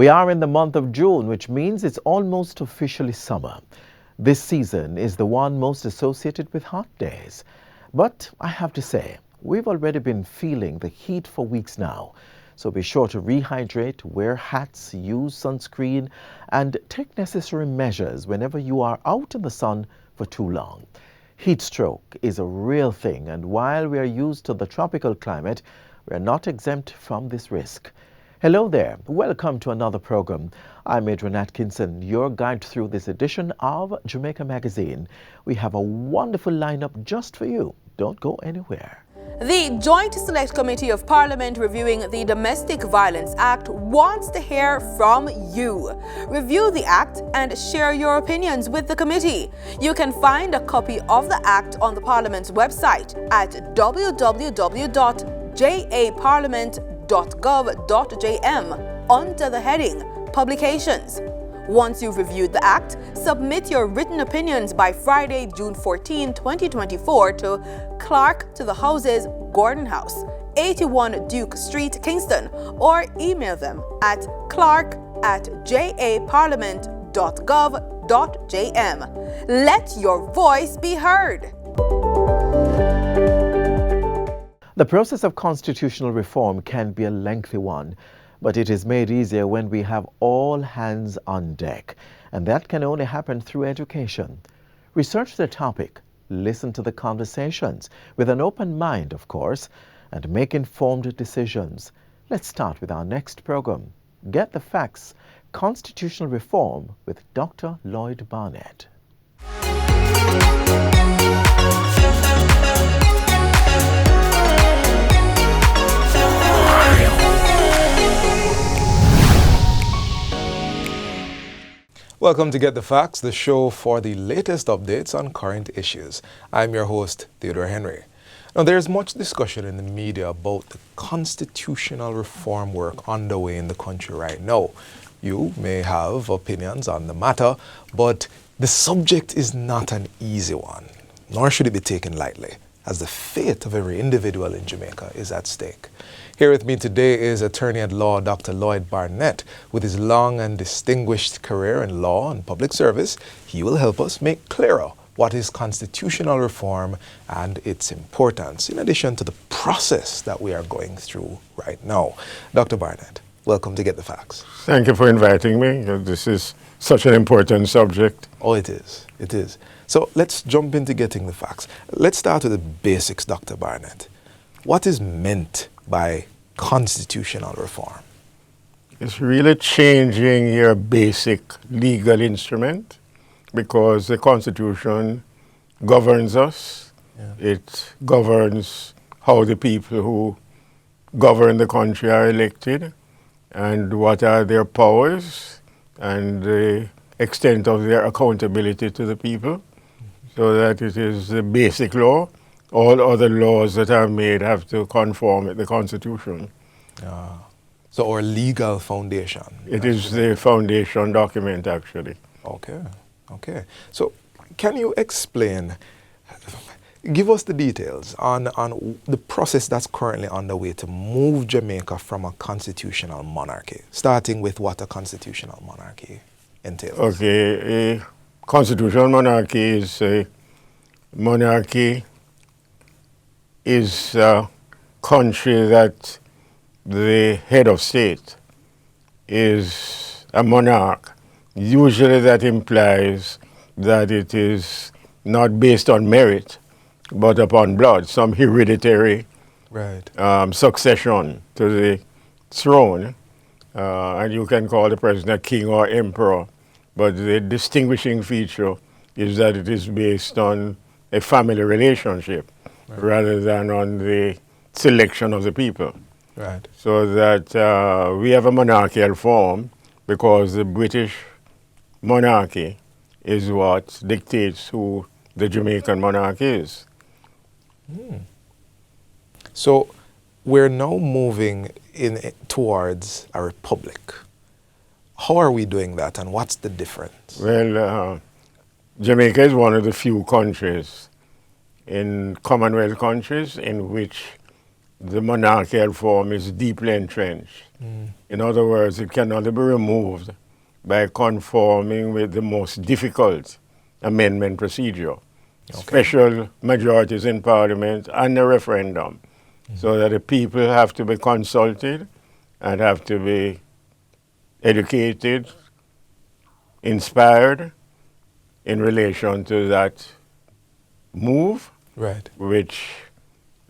We are in the month of June, which means it's almost officially summer. This season is the one most associated with hot days. But I have to say, we've already been feeling the heat for weeks now. So be sure to rehydrate, wear hats, use sunscreen, and take necessary measures whenever you are out in the sun for too long. Heat stroke is a real thing, and while we are used to the tropical climate, we are not exempt from this risk. Hello there, welcome to another program. I'm Adrian Atkinson, your guide through this edition of Jamaica Magazine. We have a wonderful lineup just for you. Don't go anywhere. The Joint Select Committee of Parliament reviewing the Domestic Violence Act wants to hear from you. Review the Act and share your opinions with the committee. You can find a copy of the Act on the Parliament's website at www.japarliament.gov.jm under the heading Publications. Once you've reviewed the Act, submit your written opinions by Friday, June 14, 2024 to Clerk to the Houses, Gordon House, 81 Duke Street, Kingston, or email them at clark@japarliament.gov.jm. Let your voice be heard. The process of constitutional reform can be a lengthy one, but it is made easier when we have all hands on deck, and that can only happen through education. Research the topic, listen to the conversations, with an open mind, of course, and make informed decisions. Let's start with our next program. Get the Facts, Constitutional Reform with Dr. Lloyd Barnett. Welcome to Get the Facts, the show for the latest updates on current issues. I'm your host, Theodore Henry. Now, there's much discussion in the media about the constitutional reform work underway in the country right now. You may have opinions on the matter, but the subject is not an easy one, nor should it be taken lightly, as the fate of every individual in Jamaica is at stake. Here with me today is attorney at law Dr. Lloyd Barnett. With his long and distinguished career in law and public service, he will help us make clearer what is constitutional reform and its importance, in addition to the process that we are going through right now. Dr. Barnett, welcome to Get the Facts. Thank you for inviting me. This is such an important subject. Oh, it is. It is. So let's jump into getting the facts. Let's start with the basics, Dr. Barnett. What is meant by constitutional reform? It's really changing your basic legal instrument, because the Constitution governs us. Yeah. It governs how the people who govern the country are elected and what are their powers and the extent of their accountability to the people, so that it is the basic law. All other laws that are made have to conform with the Constitution. So our legal foundation. It is the foundation document, actually. Okay, okay. So can you explain, give us the details on the process that's currently underway to move Jamaica from a constitutional monarchy, starting with what a constitutional monarchy entails? Okay, a constitutional monarchy is a monarchy is a country that the head of state is a monarch. Usually that implies that it is not based on merit, but upon blood, some hereditary succession to the throne. And you can call the president king or emperor, but the distinguishing feature is that it is based on a family relationship, rather than on the selection of the people. Right. So that we have a monarchical form because the British monarchy is what dictates who the Jamaican monarch is. So we're now moving towards a republic. How are we doing that, and what's the difference? Well, Jamaica is one of the few countries in Commonwealth countries in which the monarchical form is deeply entrenched. In other words, it can only be removed by conforming with the most difficult amendment procedure. Special majorities in Parliament and a referendum, so that the people have to be consulted and have to be educated, inspired in relation to that move, Right. which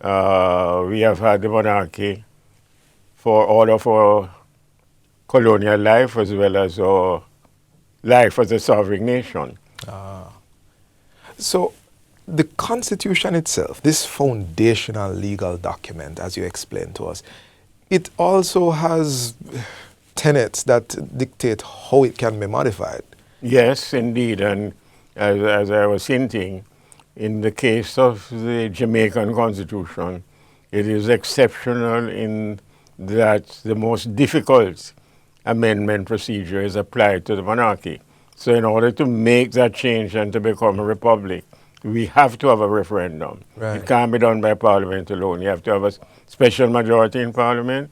we have had the monarchy for all of our colonial life as well as our life as a sovereign nation. So the Constitution itself, this foundational legal document, as you explained to us, it also has tenets that dictate how it can be modified. Yes, indeed, and as I was hinting, in the case of the Jamaican Constitution, it is exceptional in that the most difficult amendment procedure is applied to the monarchy. So in order to make that change and to become a republic, we have to have a referendum. Right. It can't be done by Parliament alone. You have to have a special majority in Parliament.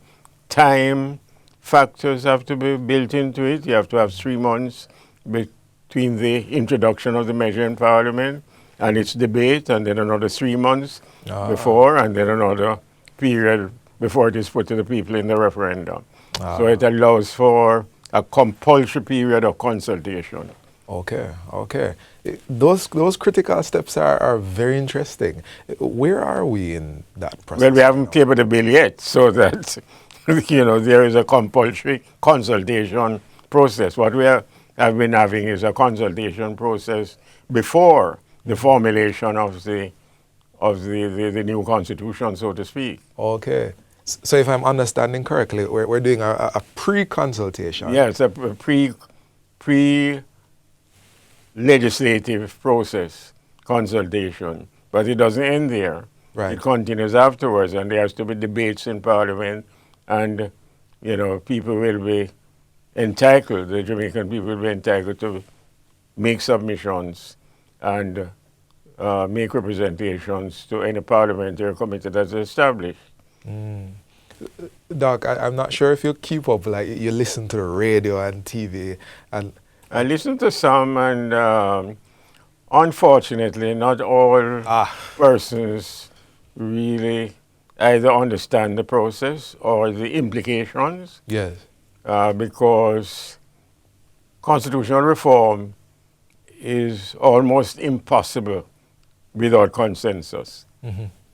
Time factors have to be built into it. You have to have 3 months between the introduction of the measure in Parliament and its debate, and then another 3 months before, and then another period before it is put to the people in the referendum. So it allows for a compulsory period of consultation. Okay, okay. Those critical steps are very interesting. Where are we in that process? Well, we haven't tabled the bill yet, so that there is a compulsory consultation process. What we have been having is a consultation process before the formulation of the new constitution, so to speak. Okay. So if I'm understanding correctly, we're doing a pre-consultation. Yes, a pre-legislative process consultation, but it doesn't end there. Right. It continues afterwards, and there has to be debates in Parliament, and people will be entitled, the Jamaican people will be entitled to make submissions and make representations to any parliamentary committee that's established. Doc, I'm not sure if you keep up, like you listen to the radio and TV. And I listen to some, and unfortunately, not all persons really either understand the process or the implications. yes. Because constitutional reform is almost impossible without consensus.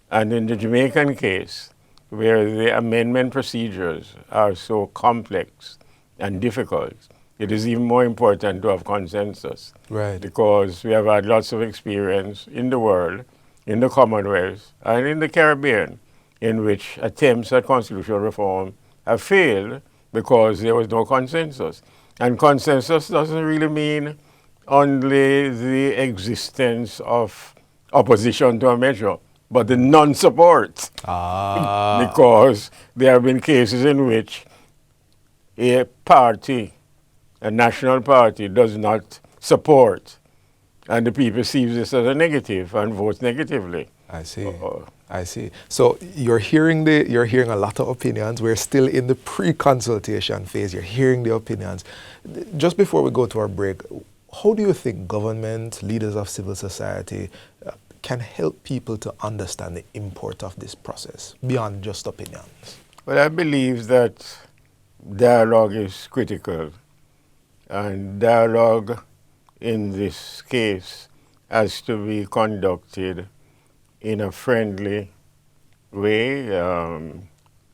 And in the Jamaican case, where the amendment procedures are so complex and difficult, it is even more important to have consensus. Right. Because we have had lots of experience in the world, in the Commonwealth, and in the Caribbean, in which attempts at constitutional reform have failed because there was no consensus. And consensus doesn't really mean only the existence of opposition to a measure, but the non-support. Because there have been cases in which a party, a national party, does not support, and the people sees this as a negative and votes negatively. I see. I see. So you're hearing a lot of opinions. We're still in the pre-consultation phase. You're hearing the opinions. Just before we go to our break, how do you think government, leaders of civil society, can help people to understand the import of this process beyond just opinions? Well, I believe that dialogue is critical, and dialogue in this case has to be conducted in a friendly way,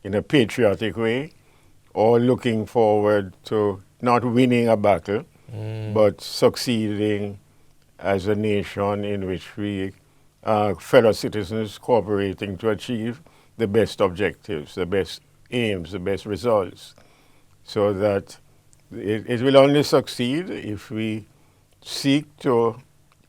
in a patriotic way, or looking forward to not winning a battle, but succeeding as a nation in which we are fellow citizens cooperating to achieve the best objectives, the best aims, the best results, so that it will only succeed if we seek to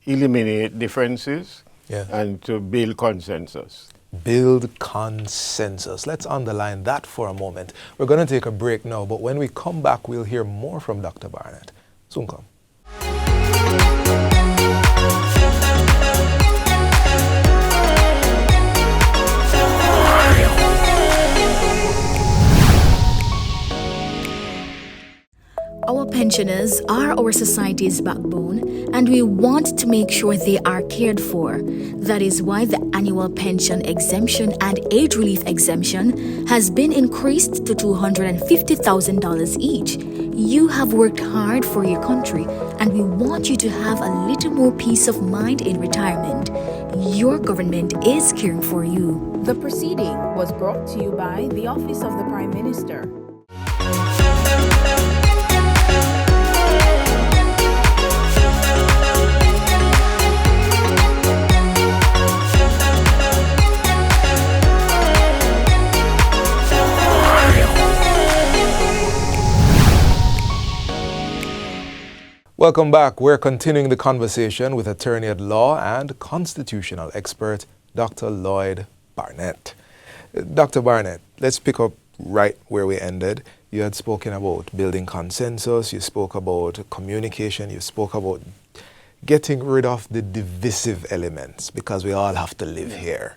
eliminate differences and to build consensus. Build consensus. Let's underline that for a moment. We're going to take a break now, but when we come back, we'll hear more from Dr. Barnett. Soon come. pensioners are our society's backbone, and we want to make sure they are cared for. That is why the annual pension exemption and age relief exemption has been increased to $250,000 each. You have worked hard for your country, and we want you to have a little more peace of mind in retirement. Your government is caring for you. The proceeding was brought to you by the Office of the Prime Minister. Welcome back. We're continuing the conversation with attorney at law and constitutional expert, Dr. Lloyd Barnett. Dr. Barnett, let's pick up right where we ended. You had spoken about building consensus, you spoke about communication, you spoke about getting rid of the divisive elements because we all have to live here.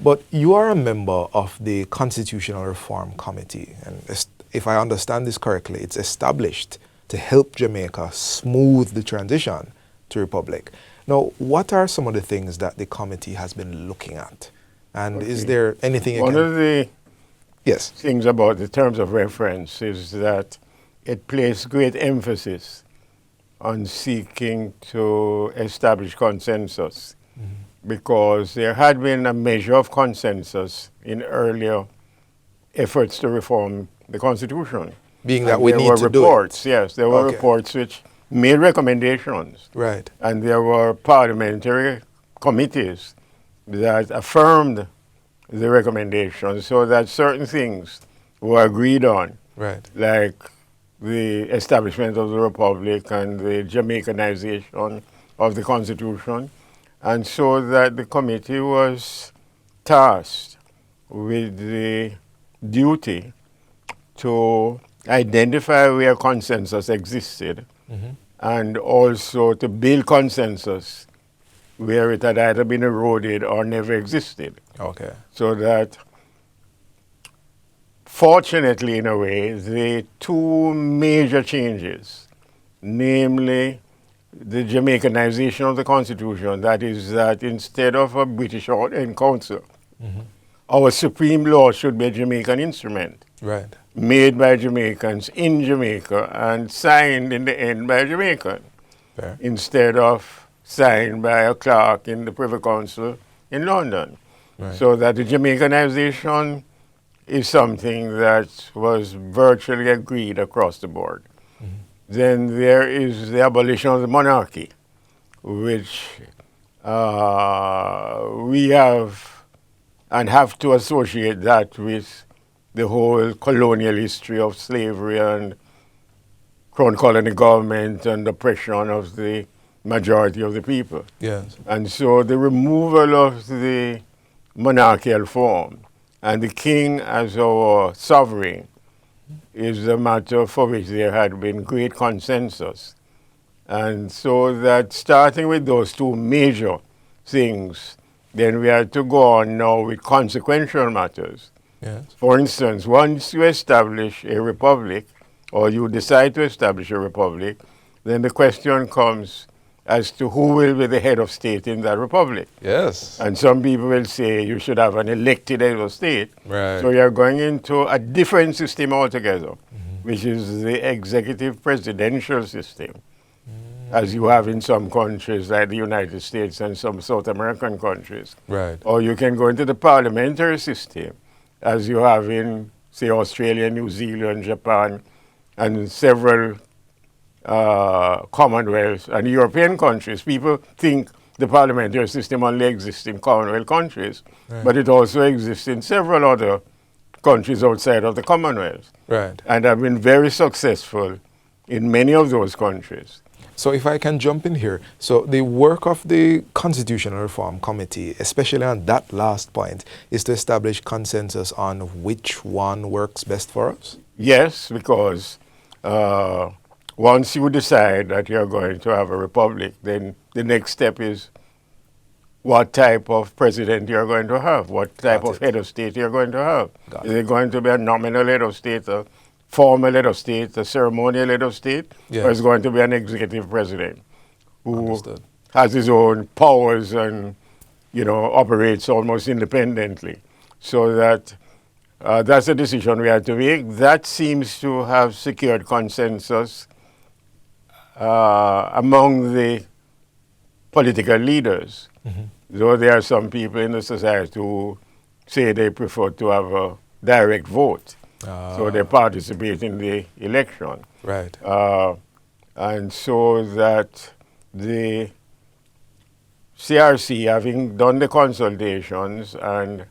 But you are a member of the Constitutional Reform Committee, and if I understand this correctly, it's established to help Jamaica smooth the transition to republic. Now, what are some of the things that the committee has been looking at? And is there anything One of the yes. things about the terms of reference is that it placed great emphasis on seeking to establish consensus, because there had been a measure of consensus in earlier efforts to reform the Constitution. Being that And we there need were to reports, do it. yes, there were Okay. reports which made recommendations. Right. And there were parliamentary committees that affirmed the recommendations, so that certain things were agreed on, Right. like the establishment of the Republic and the Jamaicanization of the Constitution. And so that the committee was tasked with the duty to identify where consensus existed, and also to build consensus where it had either been eroded or never existed. Okay. So that, fortunately in a way, the two major changes, namely the Jamaicanization of the Constitution, that is that instead of a British End Council, our supreme law should be a Jamaican instrument, Right. made by Jamaicans in Jamaica and signed in the end by a Jamaican, Fair. instead of signed by a clerk in the Privy Council in London. Right. So that the Jamaicanization is something that was virtually agreed across the board. Then there is the abolition of the monarchy, which we have and have to associate that with the whole colonial history of slavery and crown colony government and oppression of the majority of the people. Yes. And so the removal of the monarchical form and the king as our sovereign is a matter for which there had been great consensus. And so that starting with those two major things, then we had to go on now with consequential matters. Yes. For instance, once you establish a republic, or you decide to establish a republic, then the question comes as to who will be the head of state in that republic. Yes. And some people will say you should have an elected head of state. Right. So you're going into a different system altogether, which is the executive presidential system, as you have in some countries like the United States and some South American countries. Right. Or you can go into the parliamentary system, as you have in, say, Australia, New Zealand, Japan, and several Commonwealth and European countries. People think the parliamentary system only exists in Commonwealth countries, but it also exists in several other countries outside of the Commonwealth, Right. and have been very successful in many of those countries. So if I can jump in here, so the work of the Constitutional Reform Committee, especially on that last point, is to establish consensus on which one works best for us? Yes, because once you decide that you're going to have a republic, then the next step is what type of president you're going to have, what type of head of state you're going to have. Got Is it going to be a nominal head of state, a formal head of state, a ceremonial head of state, Yes. or it's going to be an executive president who Understood. has his own powers and, operates almost independently. So that's a decision we had to make. That seems to have secured consensus among the political leaders, though there are some people in the society who say they prefer to have a direct vote. So they participate in the election. Right. And so that the CRC, having done the consultations and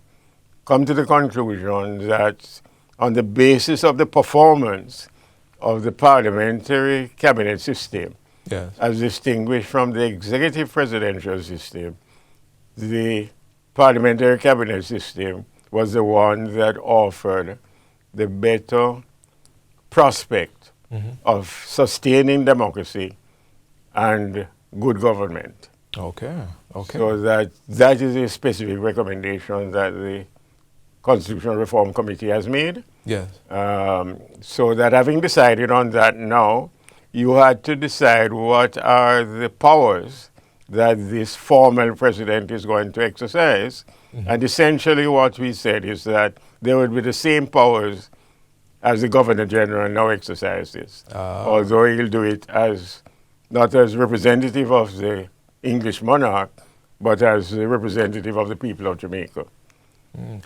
come to the conclusion that on the basis of the performance of the parliamentary cabinet system, Yes. as distinguished from the executive presidential system, the parliamentary cabinet system was the one that offered the better prospect of sustaining democracy and good government. Okay. Okay. So that is a specific recommendation that the Constitutional Reform Committee has made. Yes. So that having decided on that now, you had to decide what are the powers that this formal president is going to exercise. And essentially what we said is that there would be the same powers as the Governor General now exercises, although he'll do it as not as representative of the English monarch, but as the representative of the people of Jamaica.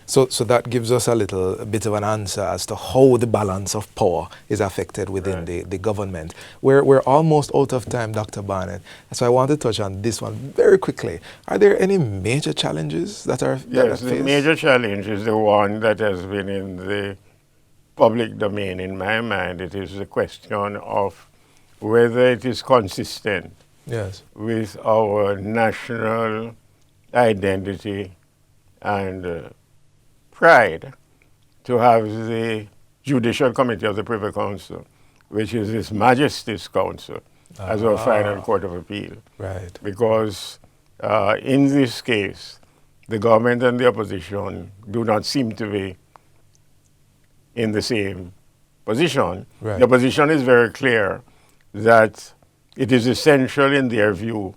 So that gives us a bit of an answer as to how the balance of power is affected within the government. We're almost out of time, Dr. Barnett. So I want to touch on this one very quickly. Are there any major challenges that are Yes, that the major challenge is the one that has been in the public domain in my mind. It is the question of whether it is consistent Yes. with our national identity and pride to have the Judicial Committee of the Privy Council, which is His Majesty's Council, as our final court of appeal. Right. Because in this case, the government and the opposition do not seem to be in the same position. Right. The opposition is very clear that it is essential in their view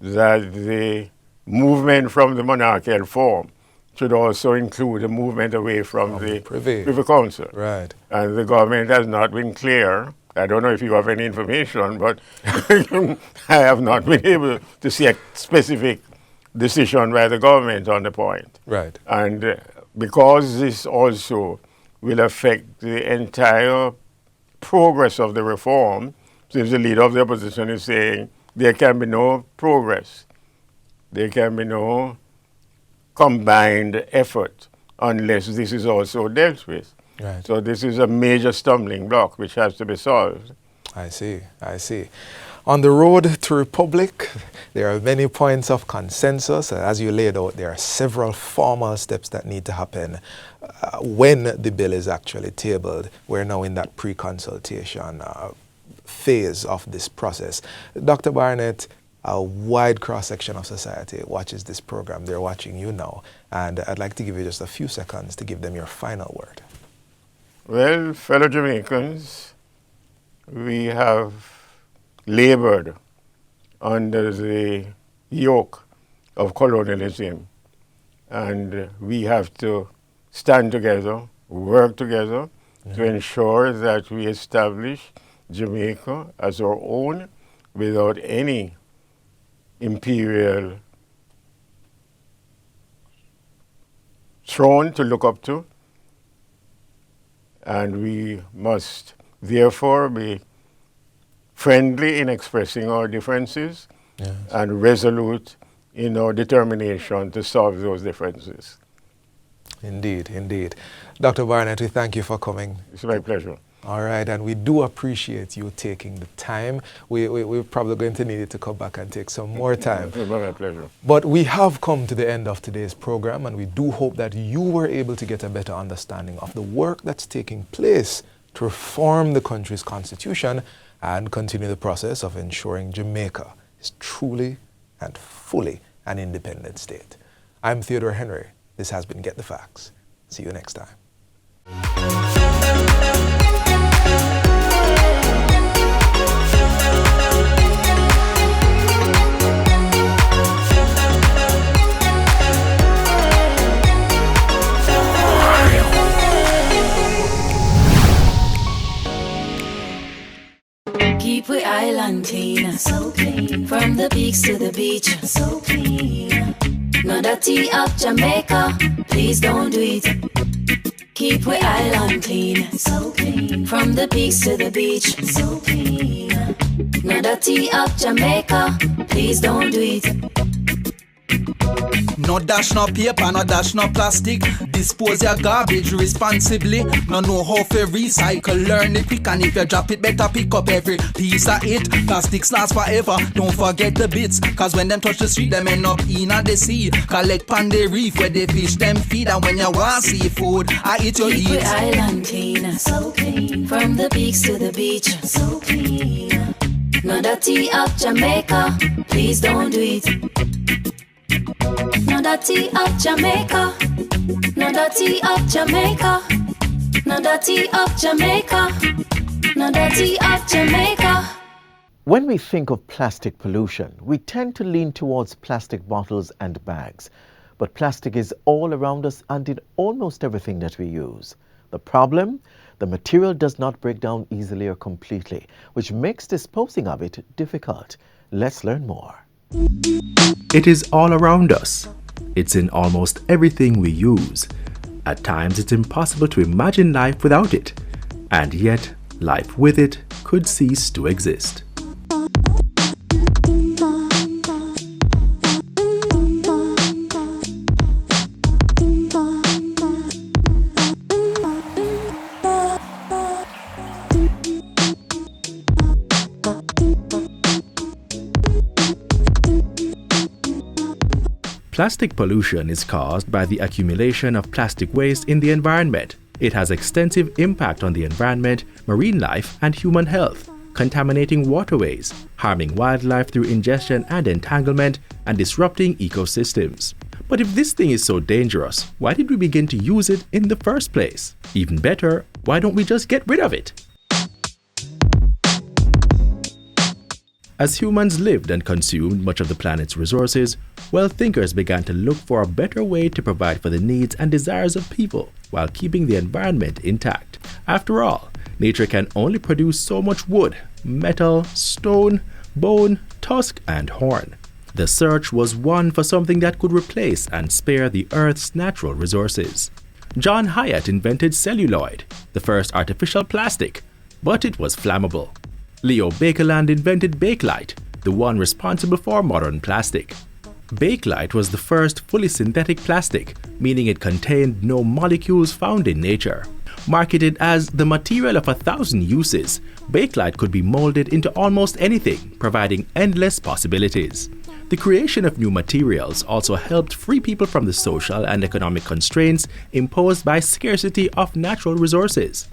that the movement from the monarchical form should also include a movement away from the Privy. Council. Right. And the government has not been clear. I don't know if you have any information, but I have not been able to see a specific decision by the government on the point. Right. And because this also will affect the entire progress of the reform, since the leader of the opposition is saying there can be no progress, there can be no combined effort unless this is also dealt with. Right. So this is a major stumbling block which has to be solved. I see. I see. On the road to republic, there are many points of consensus. As you laid out, there are several formal steps that need to happen when the bill is actually tabled. We're now in that pre-consultation phase of this process. Dr. Barnett, a wide cross-section of society watches this program. They're watching you now. And I'd like to give you just a few seconds to give them your final word. Well, fellow Jamaicans, we have labored under the yoke of colonialism, and we have to stand together, work together to ensure that we establish Jamaica as our own without any imperial throne to look up to. And we must therefore be friendly in expressing our differences and resolute in our determination to solve those differences. Indeed, indeed. Dr. Barnett, we thank you for coming. It's my pleasure. All right, and we do appreciate you taking the time. We're probably going to need you to come back and take some more time. It's my pleasure. But we have come to the end of today's program, and we do hope that you were able to get a better understanding of the work that's taking place to reform the country's constitution and continue the process of ensuring Jamaica is truly and fully an independent state. I'm Theodore Henry. This has been Get the Facts. See you next time. peaks to the beach, so clean. No dirty up Jamaica, please don't do it. Keep we island clean, so clean. From the peaks to the beach, so clean. No dirty up Jamaica, please don't do it. No dash no paper, no dash no plastic. Dispose your garbage responsibly. No know how to recycle, learn it quick. And if you drop it, better pick up every piece of it. Plastics last forever, don't forget the bits. Cause when them touch the street, them end up in the sea. Collect pan the reef where they fish them feed. And when you want seafood, I eat your Keep eat. we island clean, so clean. From the peaks to the beach, so clean. No dirty up Jamaica, please don't do it. No dirty up Jamaica, no dirty up Jamaica, no dirty up Jamaica, no dirty up Jamaica. When we think of plastic pollution, we tend to lean towards plastic bottles and bags. But plastic is all around us and in almost everything that we use. The problem? The material does not break down easily or completely, which makes disposing of it difficult. Let's learn more. It is all around us. It's in almost everything we use. At times it's impossible to imagine life without it, and yet life with it could cease to exist. Plastic pollution is caused by the accumulation of plastic waste in the environment. It has extensive impact on the environment, marine life, and human health, contaminating waterways, harming wildlife through ingestion and entanglement, and disrupting ecosystems. But if this thing is so dangerous, why did we begin to use it in the first place? Even better, why don't we just get rid of it? As humans lived and consumed much of the planet's resources, thinkers began to look for a better way to provide for the needs and desires of people while keeping the environment intact. After all, nature can only produce so much wood, metal, stone, bone, tusk, and horn. The search was one for something that could replace and spare the Earth's natural resources. John Hyatt invented celluloid, the first artificial plastic, but it was flammable. Leo Baekeland invented Bakelite, the one responsible for modern plastic. Bakelite was the first fully synthetic plastic, meaning it contained no molecules found in nature. Marketed as the material of 1,000 uses, Bakelite could be molded into almost anything, providing endless possibilities. The creation of new materials also helped free people from the social and economic constraints imposed by scarcity of natural resources.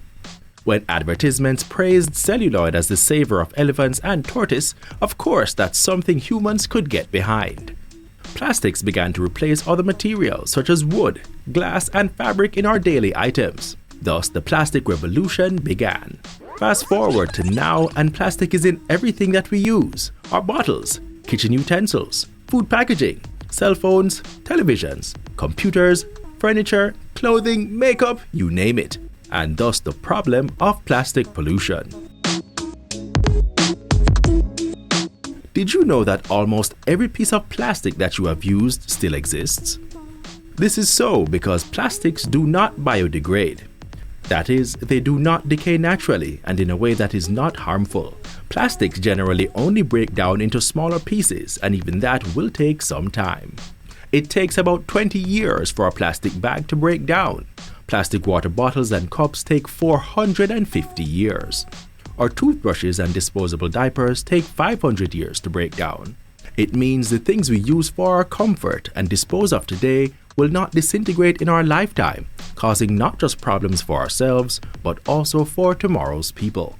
When advertisements praised celluloid as the savior of elephants and tortoise, of course that's something humans could get behind. Plastics began to replace other materials such as wood, glass, and fabric in our daily items. Thus, the plastic revolution began. Fast forward to now, and plastic is in everything that we use. Our bottles, kitchen utensils, food packaging, cell phones, televisions, computers, furniture, clothing, makeup, you name it. And thus the problem of plastic pollution. Did you know that almost every piece of plastic that you have used still exists? This is so because plastics do not biodegrade. That is, they do not decay naturally and in a way that is not harmful. Plastics generally only break down into smaller pieces, and even that will take some time. It takes about 20 years for a plastic bag to break down. Plastic water bottles and cups take 450 years. Our toothbrushes and disposable diapers take 500 years to break down. It means the things we use for our comfort and dispose of today will not disintegrate in our lifetime, causing not just problems for ourselves, but also for tomorrow's people.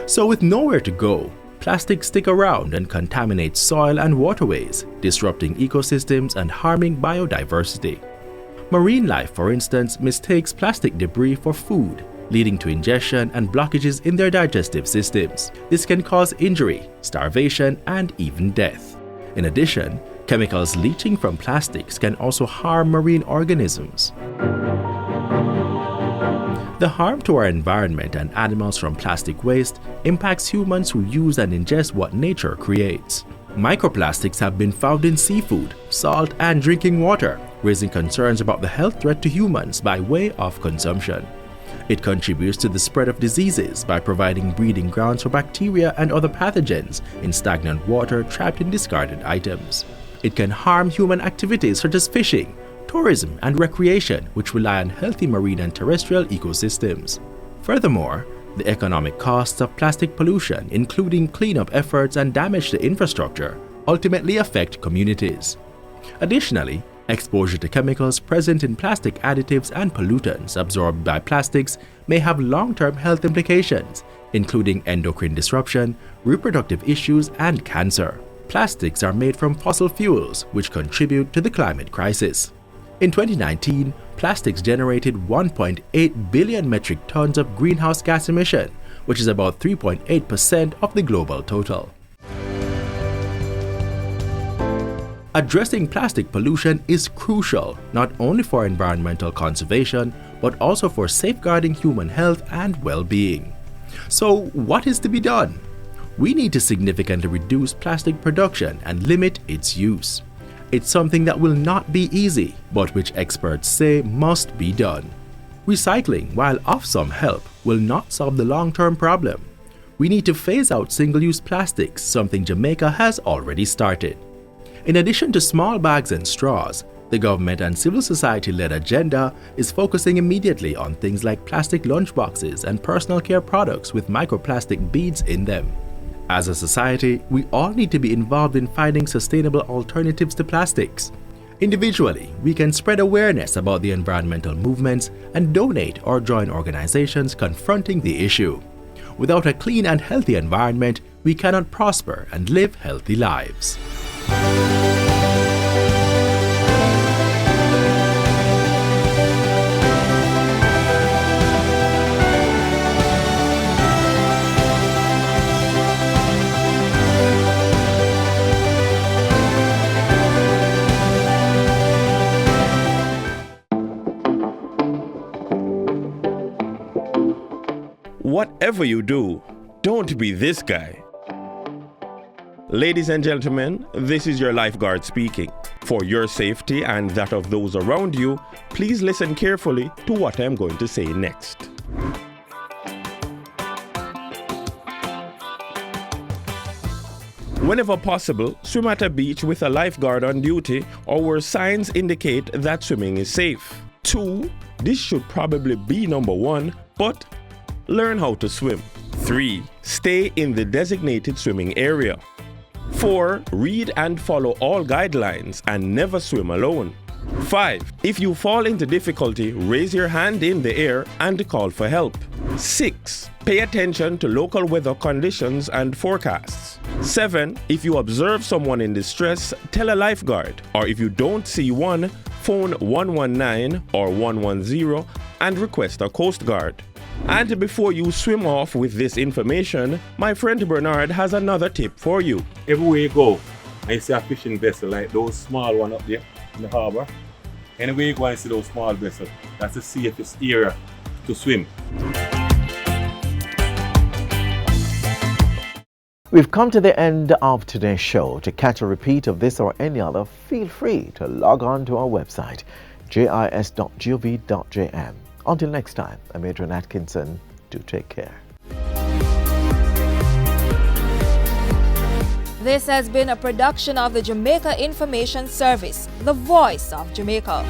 So with nowhere to go, plastics stick around and contaminate soil and waterways, disrupting ecosystems and harming biodiversity. Marine life, for instance, mistakes plastic debris for food, leading to ingestion and blockages in their digestive systems. This can cause injury, starvation, and even death. In addition, chemicals leaching from plastics can also harm marine organisms. The harm to our environment and animals from plastic waste impacts humans who use and ingest what nature creates. Microplastics have been found in seafood, salt, and drinking water, raising concerns about the health threat to humans by way of consumption. It contributes to the spread of diseases by providing breeding grounds for bacteria and other pathogens in stagnant water trapped in discarded items. It can harm human activities such as fishing, tourism, and recreation, which rely on healthy marine and terrestrial ecosystems. Furthermore, the economic costs of plastic pollution, including cleanup efforts and damage to infrastructure, ultimately affect communities. Additionally, exposure to chemicals present in plastic additives and pollutants absorbed by plastics may have long-term health implications, including endocrine disruption, reproductive issues, and cancer. Plastics are made from fossil fuels, which contribute to the climate crisis. In 2019, plastics generated 1.8 billion metric tons of greenhouse gas emission, which is about 3.8% of the global total. Addressing plastic pollution is crucial not only for environmental conservation, but also for safeguarding human health and well-being. So, what is to be done? We need to significantly reduce plastic production and limit its use. It's something that will not be easy, but which experts say must be done. Recycling, while of some help, will not solve the long-term problem. We need to phase out single-use plastics, something Jamaica has already started. In addition to small bags and straws, the government and civil society-led agenda is focusing immediately on things like plastic lunchboxes and personal care products with microplastic beads in them. As a society, we all need to be involved in finding sustainable alternatives to plastics. Individually, we can spread awareness about the environmental movements and donate or join organizations confronting the issue. Without a clean and healthy environment, we cannot prosper and live healthy lives. Whatever you do, don't be this guy. Ladies and gentlemen, this is your lifeguard speaking. For your safety and that of those around you, please listen carefully to what I'm going to say next. Whenever possible, swim at a beach with a lifeguard on duty or where signs indicate that swimming is safe. 2. This should probably be number 1, but learn how to swim. 3. Stay in the designated swimming area. 4. Read and follow all guidelines and never swim alone. 5. If you fall into difficulty, raise your hand in the air and call for help. 6. Pay attention to local weather conditions and forecasts. 7. If you observe someone in distress, tell a lifeguard, or if you don't see one, phone 119 or 110 and request a Coast Guard. And before you swim off with this information, my friend Bernard has another tip for you. Everywhere you go, I see a fishing vessel like those small ones up there in the harbor. Anywhere you go and see those small vessels, that's the safest area to swim. We've come to the end of today's show. To catch a repeat of this or any other, feel free to log on to our website, jis.gov.jm. Until next time, I'm Adrian Atkinson. Do take care. This has been a production of the Jamaica Information Service, the voice of Jamaica.